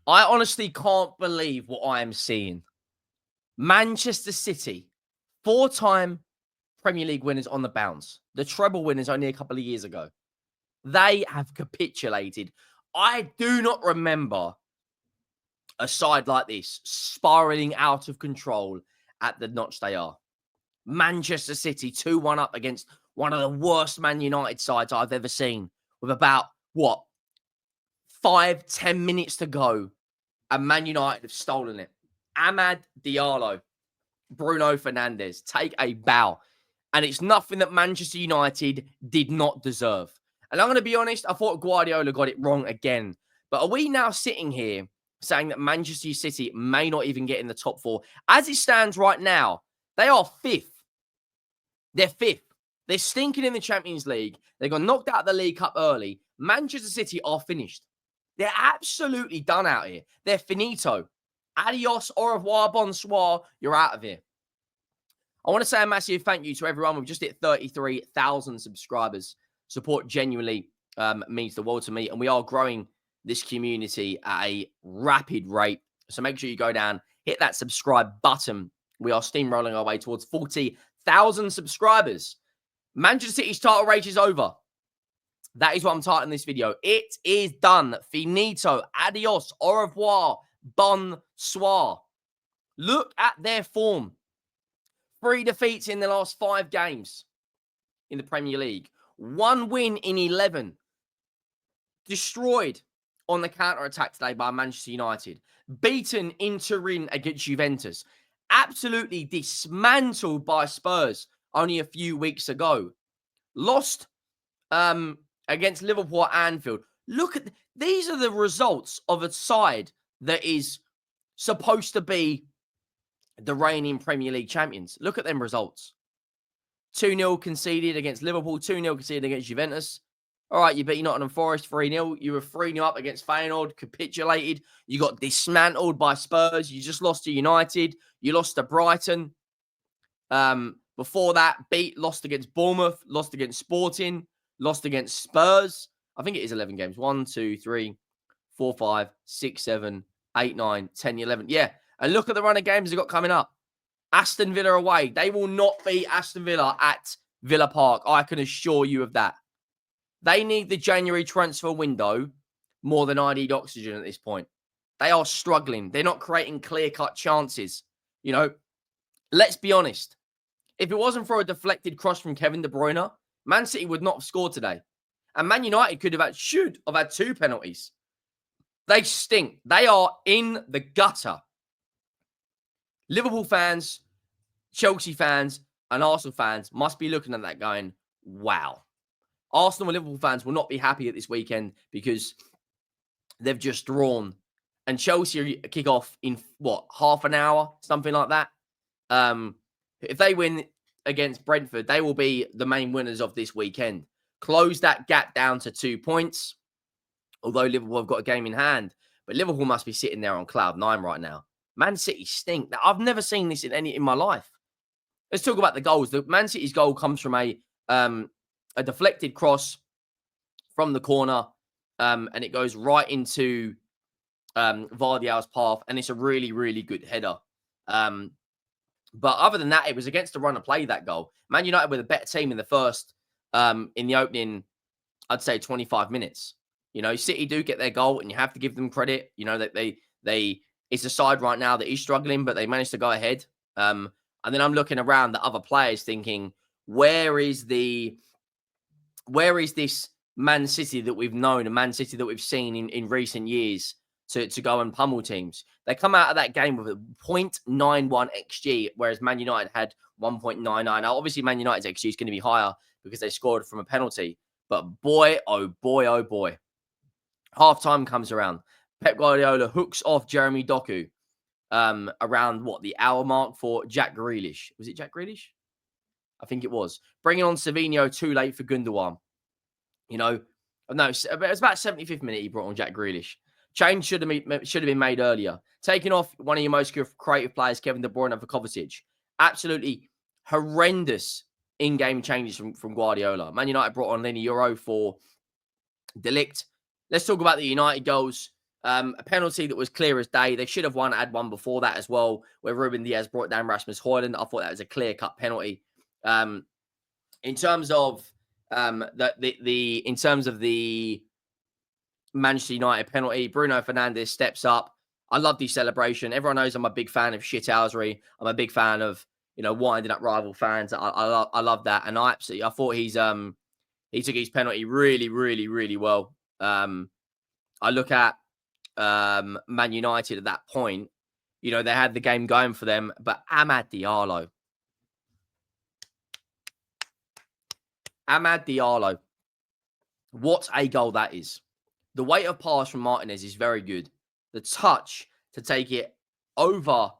I honestly can't believe what I am seeing. Manchester City, four-time Premier League winners on the bounce. The treble winners only a couple of years ago. They have capitulated. I do not remember a side like this spiraling out of control at the notch they are. Manchester City 2-1 up against one of the worst Man United sides I've ever seen, with about, 5-10 minutes to go, and Man United have stolen it. Amad Diallo, Bruno Fernandes, take a bow. And it's nothing that Manchester United did not deserve. And I'm going to be honest, I thought Guardiola got it wrong again. But are we now sitting here saying that Manchester City may not even get in the top four? As it stands right now, they are fifth. They're fifth. They're stinking in the Champions League. They got knocked out of the League Cup early. Manchester City are finished. They're absolutely done out here. They're finito. Adios, au revoir, bonsoir. You're out of here. I want to say a massive thank you to everyone. We've just hit 33,000 subscribers. Support genuinely means the world to me. And we are growing this community at a rapid rate. So make sure you go down, hit that subscribe button. We are steamrolling our way towards 40,000 subscribers. Manchester City's title race is over. That is what I'm titling this video. It is done. Finito. Adios. Au revoir. Bonsoir. Look at their form. 3 defeats in the last 5 games in the Premier League. 1 win in 11. Destroyed on the counter-attack today by Manchester United. Beaten in Turin against Juventus. Absolutely dismantled by Spurs only a few weeks ago. Lost against Liverpool at Anfield. Look at these are the results of a side that is supposed to be the reigning Premier League champions. Look at them results. 2-0 conceded against Liverpool. 2-0 conceded against Juventus. All right, you beat Nottingham Forest 3-0. You were 3-0 up against Feyenoord. Capitulated. You got dismantled by Spurs. You just lost to United. You lost to Brighton. Before that, lost against Bournemouth. Lost against Sporting. Lost against Spurs. I think it is 11 games. 1, 2, 3, 4, 5, 6, 7, 8, 9, 10, 11. Yeah. And look at the run of games they've got coming up. Aston Villa away. They will not beat Aston Villa at Villa Park. I can assure you of that. They need the January transfer window more than I need oxygen at this point. They are struggling. They're not creating clear-cut chances. You know, let's be honest. If it wasn't for a deflected cross from Kevin De Bruyne, Man City would not have scored today. And Man United should have had 2 penalties. They stink. They are in the gutter. Liverpool fans, Chelsea fans, and Arsenal fans must be looking at that going, wow. Arsenal and Liverpool fans will not be happy at this weekend because they've just drawn. And Chelsea kick off in, half an hour? Something like that. If they win against Brentford, they will be the main winners of this weekend. Close that gap down to 2 points. Although Liverpool have got a game in hand. But Liverpool must be sitting there on cloud 9 right now. Man City stink. Now, I've never seen this in my life. Let's talk about the goals. The Man City's goal comes from a deflected cross from the corner, and it goes right into Vardial's path, and it's a really, really good header. But other than that, it was against the run of play, that goal. Man United were the better team in the first, in the opening, I'd say 25 minutes. You know, City do get their goal, and you have to give them credit. You know, that they it's a side right now that is struggling, but they managed to go ahead. And then I'm looking around the other players thinking, where is this Man City that we've known, a Man City that we've seen in recent years to go and pummel teams? They come out of that game with a 0.91 XG, whereas Man United had 1.99. Now, obviously, Man United's XG is going to be higher because they scored from a penalty. But boy, oh boy, oh boy. Half-time comes around. Pep Guardiola hooks off Jeremy Doku around, the hour mark for Jack Grealish. Was it Jack Grealish? I think it was. Bringing on Savinho too late for Gundogan. You know, no, it was about 75th minute he brought on Jack Grealish. Change should have been made earlier. Taking off one of your most creative players, Kevin De Bruyne, for Kovacic. Absolutely horrendous in-game changes from Guardiola. Man United brought on Lenny Euro for De Ligt. Let's talk about the United goals. A penalty that was clear as day. They should have had one before that as well, where Ruben Diaz brought down Rasmus Højlund. I thought that was a clear-cut penalty. In terms of in terms of the Manchester United penalty, Bruno Fernandes steps up. I love the celebration. Everyone knows I'm a big fan of shithousery. I'm a big fan of, winding up rival fans. I love that, and I thought he took his penalty really, really, really well. I look at Man United at that point. They had the game going for them, but Amad Diallo, what a goal that is. The weight of pass from Martinez is very good. The touch to take it over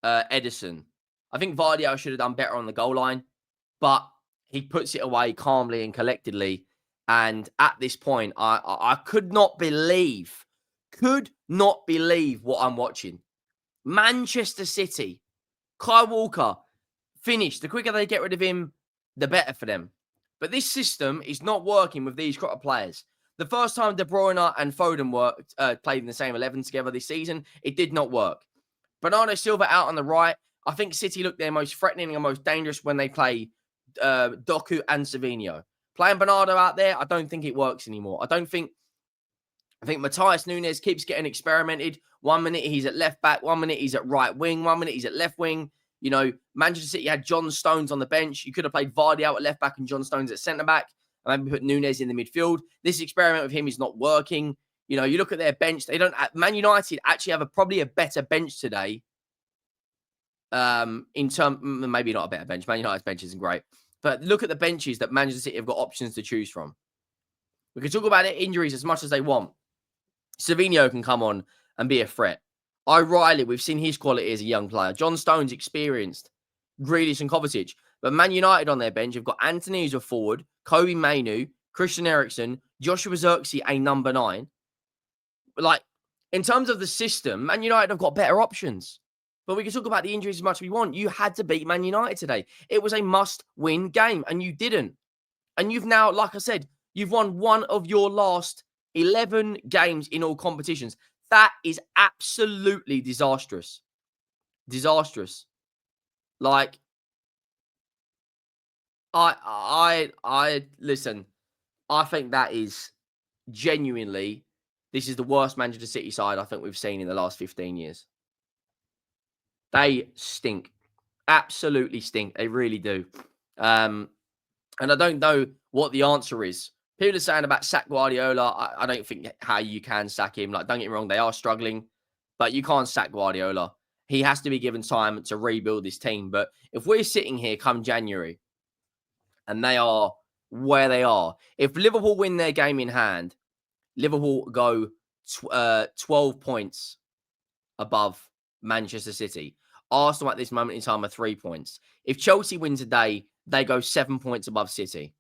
Ederson. I think Vardy should have done better on the goal line, but he puts it away calmly and collectedly. And at this point, I could not believe what I'm watching. Manchester City, Kyle Walker, finished. The quicker they get rid of him, the better for them. But this system is not working with these crop of players. The first time De Bruyne and Foden played in the same 11 together this season, it did not work. Bernardo Silva out on the right. I think City look their most threatening and most dangerous when they play Doku and Savinho. Playing Bernardo out there, I don't think it works anymore. I think Matthias Nunes keeps getting experimented. 1 minute he's at left back, 1 minute he's at right wing, 1 minute he's at left wing. Manchester City had John Stones on the bench. You could have played Vardy out at left back and John Stones at centre back, and maybe put Nunes in the midfield. This experiment with him is not working. You look at their bench. Man United actually have probably a better bench today. Maybe not a better bench. Man United's bench isn't great, but look at the benches that Manchester City have got options to choose from. We can talk about their injuries as much as they want. Savinho can come on and be a threat. O'Reilly, we've seen his quality as a young player. John Stones, experienced. Grealish and Kovacic. But Man United on their bench have got Anthony who's a forward, Kobe Mainoo, Christian Eriksen, Joshua Zirkzee, a number 9. In terms of the system, Man United have got better options. But we can talk about the injuries as much as we want. You had to beat Man United today. It was a must-win game, and you didn't. And you've now, like I said, you've won one of your last 11 games in all competitions. That is absolutely disastrous. Disastrous. Listen, I think that is genuinely, this is the worst Manchester City side I think we've seen in the last 15 years. They stink. Absolutely stink. They really do. And I don't know what the answer is. People are saying about sack Guardiola. I don't think how you can sack him. Don't get me wrong, they are struggling, but you can't sack Guardiola. He has to be given time to rebuild this team. But if we're sitting here come January and they are where they are, if Liverpool win their game in hand, Liverpool go 12 points above Manchester City. Arsenal at this moment in time are 3 points. If Chelsea win today, they go 7 points above City.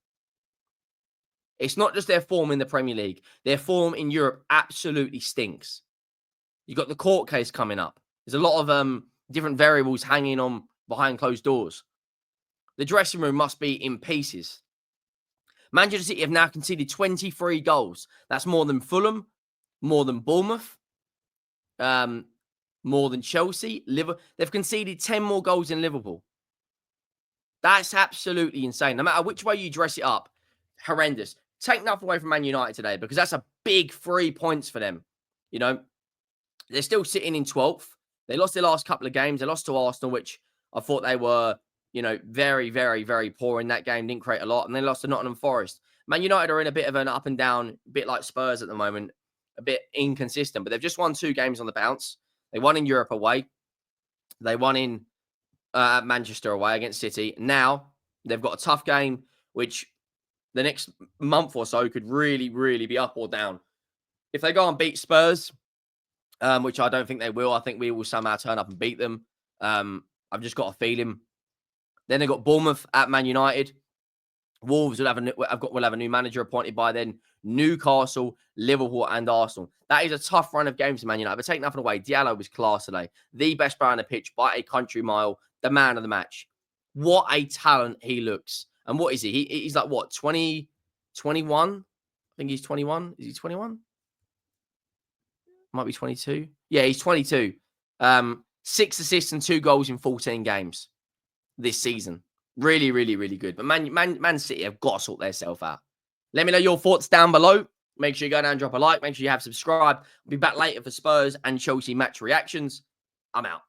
It's not just their form in the Premier League. Their form in Europe absolutely stinks. You've got the court case coming up. There's a lot of different variables hanging on behind closed doors. The dressing room must be in pieces. Manchester City have now conceded 23 goals. That's more than Fulham, more than Bournemouth, more than Chelsea. They've conceded 10 more goals than Liverpool. That's absolutely insane. No matter which way you dress it up, horrendous. Take nothing away from Man United today because that's a big 3 points for them. They're still sitting in 12th. They lost their last couple of games. They lost to Arsenal, which I thought they were, very, very, very poor in that game. Didn't create a lot. And they lost to Nottingham Forest. Man United are in a bit of an up and down, a bit like Spurs at the moment. A bit inconsistent. But they've just won 2 games on the bounce. They won in Europe away. They won in Manchester away against City. Now, they've got a tough game, which the next month or so could really, really be up or down. If they go and beat Spurs, which I don't think they will, I think we will somehow turn up and beat them. I've just got a feeling. Then they've got Bournemouth at Man United. Wolves will have a new manager appointed by then. Newcastle, Liverpool, and Arsenal. That is a tough run of games for Man United. But take nothing away. Diallo was class today. The best player on the pitch by a country mile. The man of the match. What a talent he looks. And what is he? He's like, what, 20, 21? I think he's 21. Is he 21? Might be 22. Yeah, he's 22. 6 assists and 2 goals in 14 games this season. Really, really, really good. But Man City have got to sort themselves out. Let me know your thoughts down below. Make sure you go down and drop a like. Make sure you have subscribed. I'll be back later for Spurs and Chelsea match reactions. I'm out.